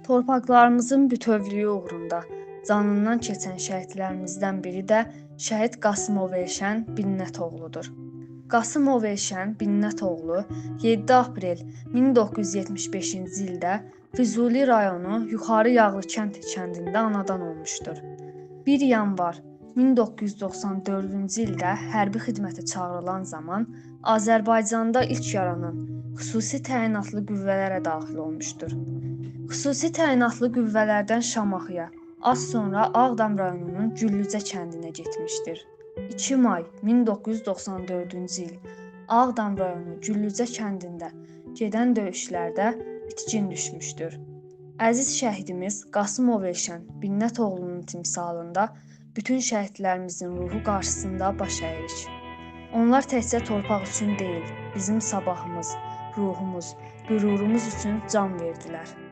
Torpaqlarımızın bütövlüyü uğrunda canından keçən şəhidlərimizdən biri də şəhid Qasımov Elşən Binnətoğludur. Qasımov Elşən Binnətoğlu 7 aprel 1975-ci ildə Füzuli rayonu Yuxarı Yağlıkənd kəndində anadan olmuşdur. 1 yanvar 1994-cü ildə hərbi xidmətə çağırılan zaman Azərbaycanda ilk yaranan xüsusi təyinatlı qüvvələrə daxil olmuşdur. Xüsusi təyinatlı qüvvələrdən Şamaxıya, az sonra Ağdam rayonunun Güllücə kəndinə getmişdir. 2 may 1994-cü il Ağdam rayonu Güllücə kəndində gedən döyüşlərdə itkin düşmüşdür. Əziz şəhidimiz Qasımov Elşən Binnətoğlunun timsalında bütün şəhidlərimizin ruhu qarşısında baş əyirik. Onlar təkcə torpaq üçün deyil, bizim sabahımız, ruhumuz, qürurumuz üçün can verdilər.